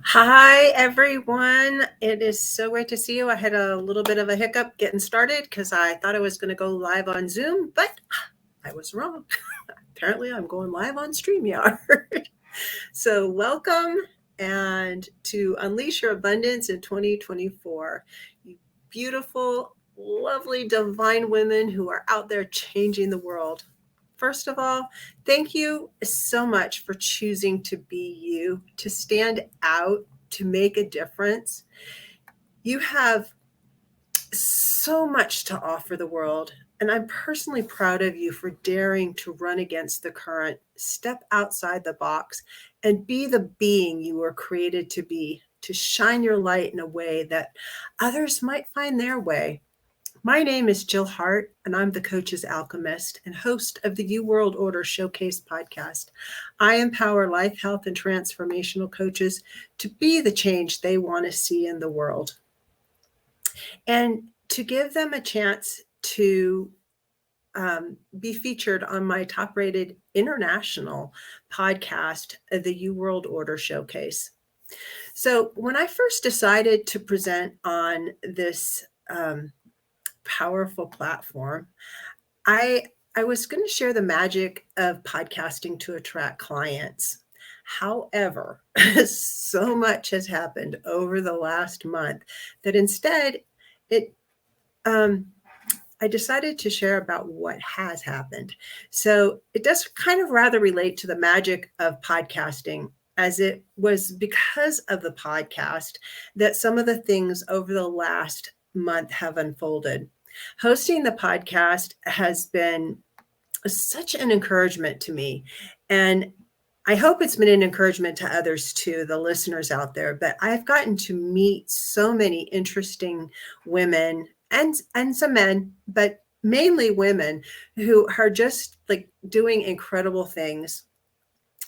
Hi, everyone. It is so great to see you. I had a little bit of a hiccup getting started because I thought I was going to go live on Zoom, but I was wrong. Apparently, I'm going live on StreamYard. So, welcome and to Unleash Your Abundance in 2024. You beautiful, lovely, divine women who are out there changing the world. First of all, thank you so much for choosing to be you, to stand out, to make a difference. You have so much to offer the world, and I'm personally proud of you for daring to run against the current, step outside the box, and be the being you were created to be, to shine your light in a way that others might find their way. My name is Jill Hart, and I'm the Coach's Alchemist and host of the You World Order Showcase podcast. I empower life, health, and transformational coaches to be the change they want to see in the world and to give them a chance to be featured on my top rated international podcast, the You World Order Showcase. So, when I first decided to present on this powerful platform, I I was going to share the magic of podcasting to attract clients. However, so much has happened over the last month that instead it um, I decided to share about what has happened. So it does kind of rather relate to the magic of podcasting, as it was because of the podcast that some of the things over the last month have unfolded. Hosting the podcast has been such an encouragement to me. And I hope it's been an encouragement to others too, the listeners out there. But I've gotten to meet so many interesting women and some men, but mainly women who are just like doing incredible things.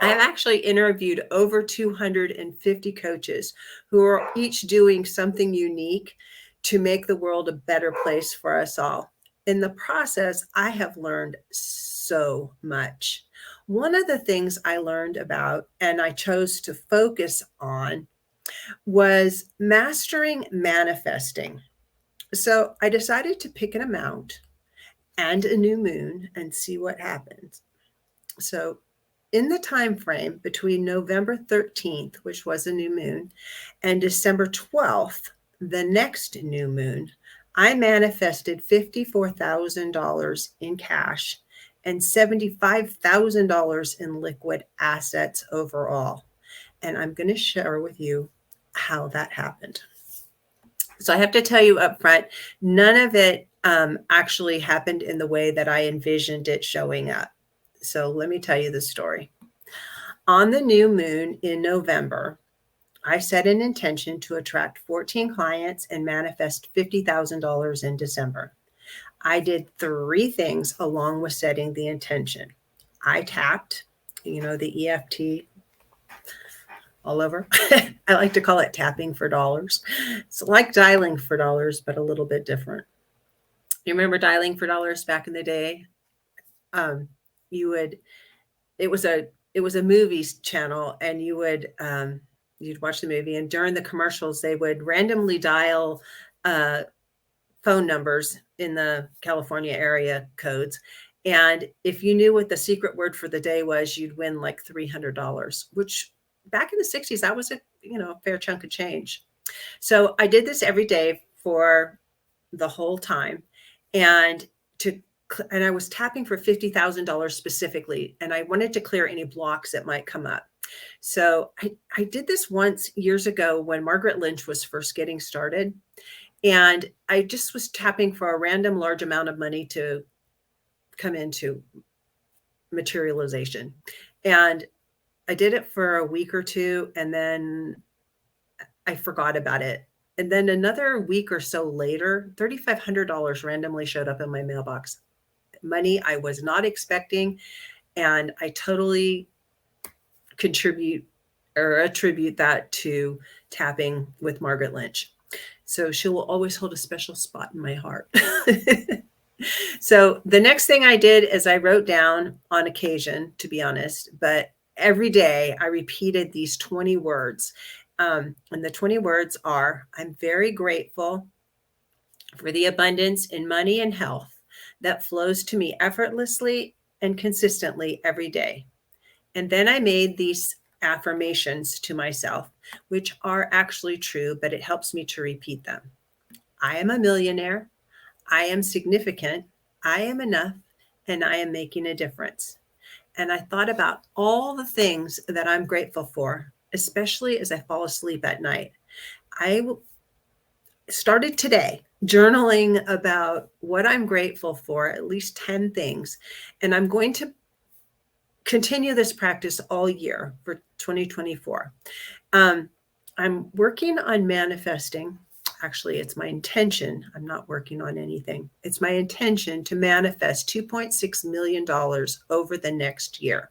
I've actually interviewed over 250 coaches who are each doing something unique to make the world a better place for us all. In the process, I have learned so much. One of the things I learned about and I chose to focus on was mastering manifesting. So I decided to pick an amount and a new moon and see what happens. So in the time frame between November 13th, which was a new moon, and December 12th, the next new moon, I manifested $54,000 in cash and $75,000 in liquid assets overall. And I'm going to share with you how that happened. So I have to tell you up front, none of it actually happened in the way that I envisioned it showing up. So let me tell you the story. On the new moon in November, I set an intention to attract 14 clients and manifest $50,000 in December. I did 3 things along with setting the intention. I tapped, the EFT all over. I like to call it tapping for dollars. It's like dialing for dollars, but a little bit different. You remember dialing for dollars back in the day? You would, it was a movies channel, and you'd watch the movie, and during the commercials, they would randomly dial phone numbers in the California area codes. And if you knew what the secret word for the day was, you'd win like $300, which back in the 60s, that was a fair chunk of change. So I did this every day for the whole time. And I was tapping for $50,000 specifically, and I wanted to clear any blocks that might come up. So I did this once years ago when Margaret Lynch was first getting started. And I just was tapping for a random large amount of money to come into materialization. And I did it for a week or two, and then I forgot about it. And then another week or so later, $3,500 randomly showed up in my mailbox. Money I was not expecting. And I totally attribute that to tapping with Margaret Lynch. So she will always hold a special spot in my heart. So the next thing I did is I wrote down on occasion, to be honest, but every day I repeated these 20 words. And the 20 words are, I'm very grateful for the abundance in money and health that flows to me effortlessly and consistently every day. And then I made these affirmations to myself, which are actually true, but it helps me to repeat them. I am a millionaire. I am significant. I am enough. And I am making a difference. And I thought about all the things that I'm grateful for, especially as I fall asleep at night. I started today journaling about what I'm grateful for, at least 10 things. And I'm going to continue this practice all year for 2024. I'm working on manifesting. Actually, it's my intention. I'm not working on anything. It's my intention to manifest $2.6 million over the next year.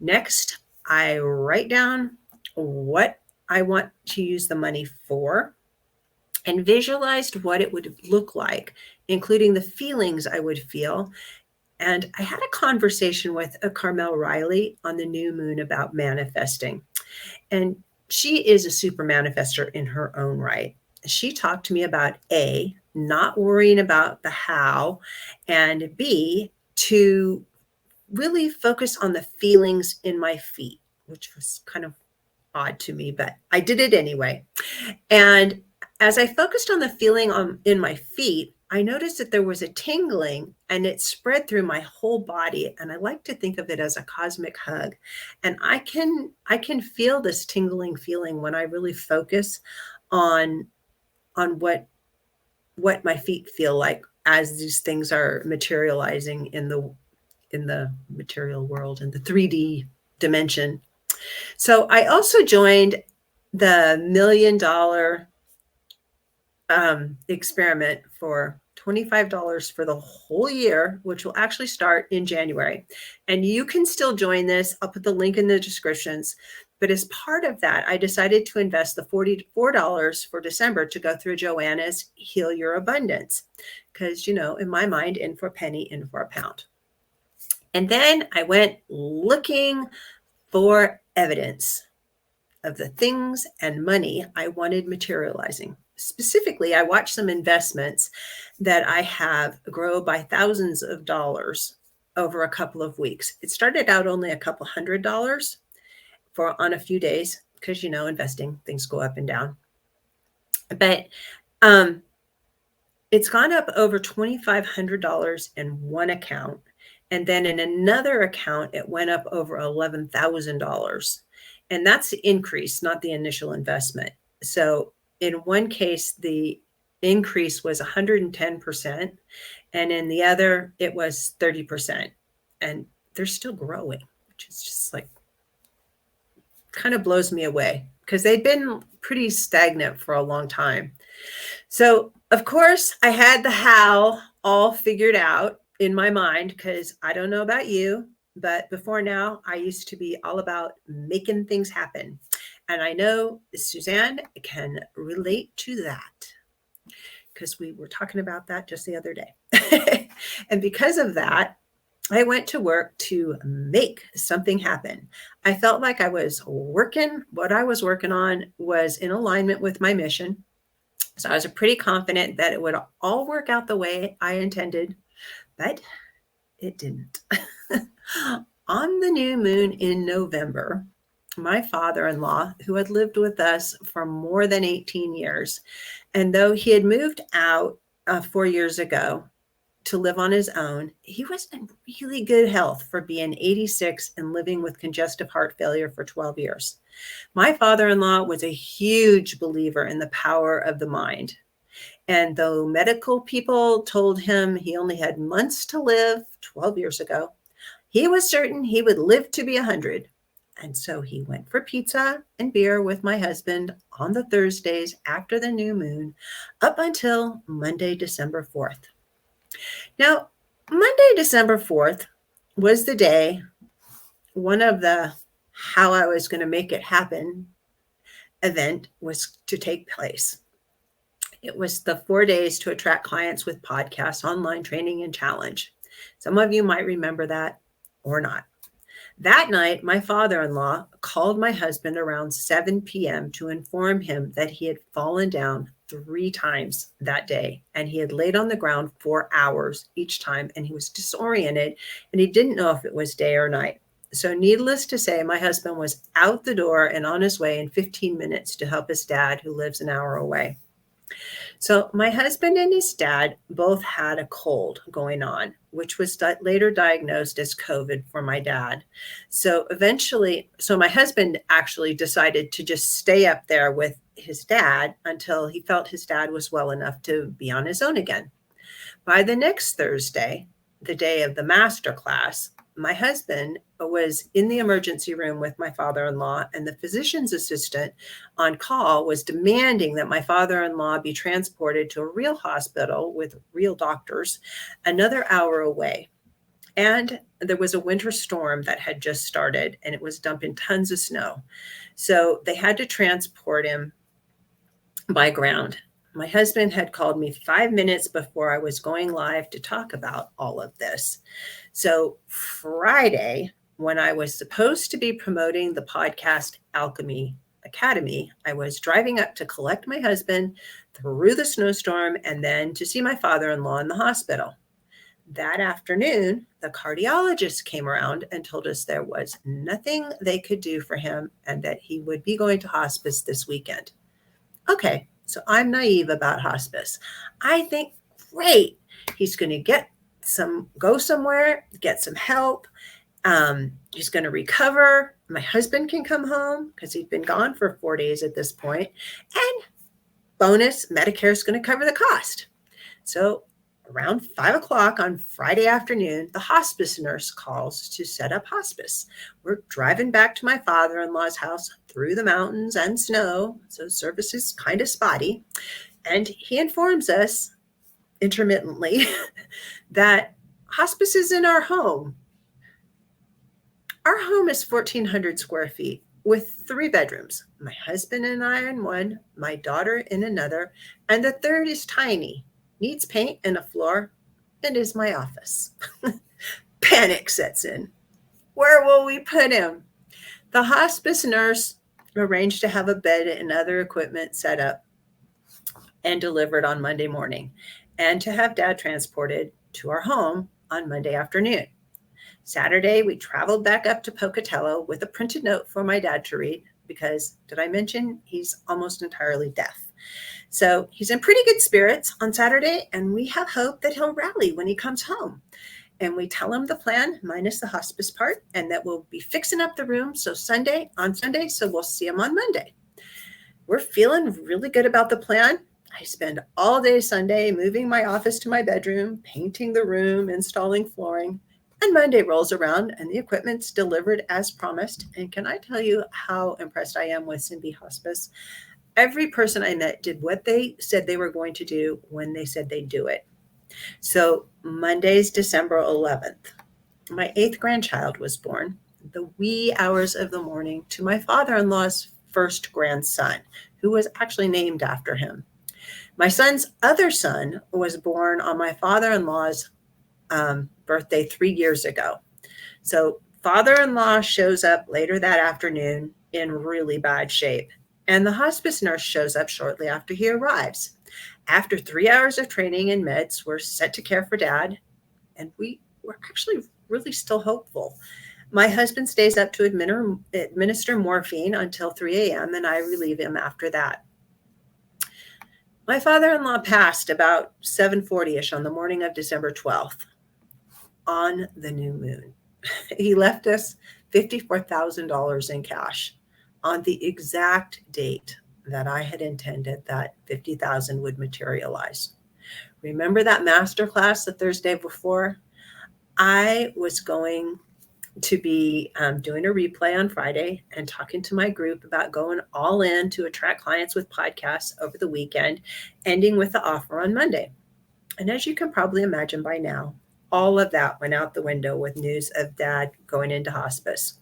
Next, I write down what I want to use the money for and visualized what it would look like, including the feelings I would feel. And I had a conversation with Carmel Riley on the new moon about manifesting. And she is a super manifester in her own right. She talked to me about A, not worrying about the how, and B, to really focus on the feelings in my feet, which was kind of odd to me, but I did it anyway. And as I focused on the feeling in my feet, I noticed that there was a tingling and it spread through my whole body. And I like to think of it as a cosmic hug. And I can feel this tingling feeling when I really focus on what my feet feel like as these things are materializing in the material world, in the 3D dimension. So I also joined the $1 million experiment for $25 for the whole year, which will actually start in January. And you can still join this. I'll put the link in the descriptions. But as part of that, I decided to invest the $44 for December to go through Joanna's Heal Your Abundance. Because, in my mind, in for a penny, in for a pound. And then I went looking for evidence of the things and money I wanted materializing. Specifically, I watched some investments that I have grow by thousands of dollars over a couple of weeks. It started out only a couple $100 on a few days because, investing, things go up and down. But it's gone up over $2,500 in one account. And then in another account, it went up over $11,000. And that's the increase, not the initial investment. So in one case, the increase was 110%. And in the other, it was 30%. And they're still growing, which is just like, kind of blows me away because they've been pretty stagnant for a long time. So, of course, I had the how all figured out in my mind because I don't know about you, but before now, I used to be all about making things happen. And I know Suzanne can relate to that because we were talking about that just the other day. And because of that, I went to work to make something happen. I felt like I was working. What I was working on was in alignment with my mission. So I was pretty confident that it would all work out the way I intended, but it didn't. On the new moon in November, my father-in-law, who had lived with us for more than 18 years, and though he had moved out 4 years ago to live on his own, he was in really good health for being 86 and living with congestive heart failure for 12 years. My father-in-law was a huge believer in the power of the mind. And though medical people told him he only had months to live 12 years ago, he was certain he would live to be 100. And so he went for pizza and beer with my husband on the Thursdays after the new moon up until Monday, December 4th. Now, Monday, December 4th was the day one of the how I was going to make it happen event was to take place. It was the 4 days to attract clients with podcasts, online training, and challenge. Some of you might remember that or not. That night, my father-in-law called my husband around 7 p.m. to inform him that he had fallen down 3 times that day, and he had laid on the ground for hours each time, and he was disoriented, and he didn't know if it was day or night. So needless to say, my husband was out the door and on his way in 15 minutes to help his dad, who lives an hour away. So my husband and his dad both had a cold going on, which was later diagnosed as COVID for my dad. So my husband actually decided to just stay up there with his dad until he felt his dad was well enough to be on his own again. By the next Thursday, the day of the master class, my husband was in the emergency room with my father-in-law, and the physician's assistant on call was demanding that my father-in-law be transported to a real hospital with real doctors another hour away. And there was a winter storm that had just started, and it was dumping tons of snow. So they had to transport him by ground. My husband had called me 5 minutes before I was going live to talk about all of this. So Friday, when I was supposed to be promoting the podcast Alchemy Academy, I was driving up to collect my husband through the snowstorm and then to see my father-in-law in the hospital. That afternoon, the cardiologist came around and told us there was nothing they could do for him and that he would be going to hospice this weekend. Okay, so I'm naive about hospice. I think, great, he's going to go somewhere, get some help. He's going to recover. My husband can come home because he'd been gone for 4 days at this point. And bonus, Medicare is going to cover the cost. So around 5 o'clock on Friday afternoon, the hospice nurse calls to set up hospice. We're driving back to my father-in-law's house through the mountains and snow, so service is kind of spotty. And he informs us intermittently that hospice is in our home. Our home is 1,400 square feet with 3 bedrooms. My husband and I in one, my daughter in another, and the third is tiny, needs paint and a floor, and is my office. Panic sets in. Where will we put him? The hospice nurse arranged to have a bed and other equipment set up and delivered on Monday morning, and to have Dad transported to our home on Monday afternoon. Saturday, we traveled back up to Pocatello with a printed note for my dad to read because, did I mention, he's almost entirely deaf. So he's in pretty good spirits on Saturday, and we have hope that he'll rally when he comes home. And we tell him the plan, minus the hospice part, and that we'll be fixing up the room on Sunday, so we'll see him on Monday. We're feeling really good about the plan. I spend all day Sunday moving my office to my bedroom, painting the room, installing flooring. And Monday rolls around and the equipment's delivered as promised. And can I tell you how impressed I am with Simbi Hospice? Every person I met did what they said they were going to do when they said they'd do it. So Monday's December 11th. My 8th grandchild was born, the wee hours of the morning, to my father-in-law's first grandson, who was actually named after him. My son's other son was born on my father-in-law's birthday 3 years ago. So father-in-law shows up later that afternoon in really bad shape, and the hospice nurse shows up shortly after he arrives. After 3 hours of training and meds, we're set to care for Dad, and we were actually really still hopeful. My husband stays up to administer morphine until 3 a.m., and I relieve him after that. My father-in-law passed about 7:40-ish on the morning of December 12th on the new moon. He left us $54,000 in cash on the exact date that I had intended that $50,000 would materialize. Remember that masterclass the Thursday before? I was going to be doing a replay on Friday and talking to my group about going all in to attract clients with podcasts over the weekend, ending with the offer on Monday. And as you can probably imagine by now, all of that went out the window with news of Dad going into hospice.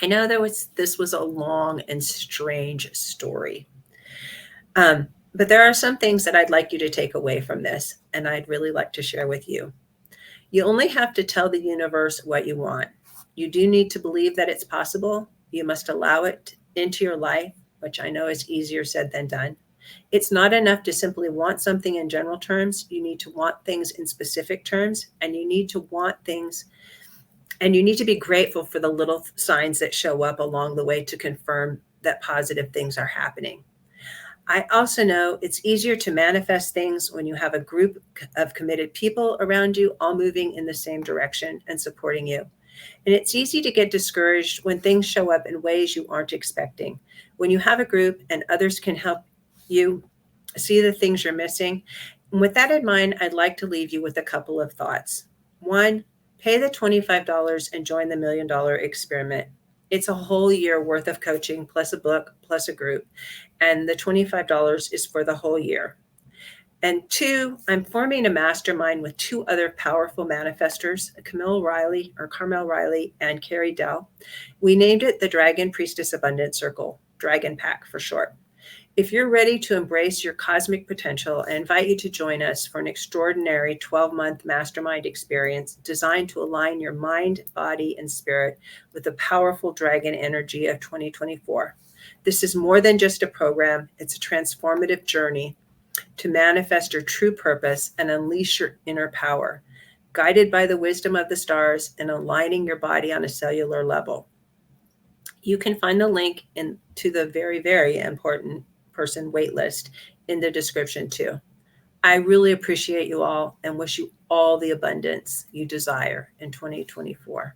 I know this was a long and strange story. But there are some things that I'd like you to take away from this, and I'd really like to share with you. You only have to tell the universe what you want. You do need to believe that it's possible. You must allow it into your life, which I know is easier said than done. It's not enough to simply want something in general terms. You need to want things in specific terms, and you need to want things, and you need to be grateful for the little signs that show up along the way to confirm that positive things are happening. I also know it's easier to manifest things when you have a group of committed people around you, all moving in the same direction and supporting you. And it's easy to get discouraged when things show up in ways you aren't expecting. When you have a group and others can help you see the things you're missing. And with that in mind, I'd like to leave you with a couple of thoughts. One, pay the $25 and join the $1,000,000 experiment. It's a whole year worth of coaching, plus a book, plus a group. And the $25 is for the whole year. And two, I'm forming a mastermind with two other powerful manifestors, Carmel Riley and Carrie Dell. We named it the Dragon Priestess Abundance Circle, Dragon Pack for short. If you're ready to embrace your cosmic potential, I invite you to join us for an extraordinary 12-month mastermind experience designed to align your mind, body, and spirit with the powerful dragon energy of 2024. This is more than just a program. It's a transformative journey to manifest your true purpose and unleash your inner power, guided by the wisdom of the stars and aligning your body on a cellular level. You can find the link to the very, very important person waitlist in the description too. I really appreciate you all and wish you all the abundance you desire in 2024.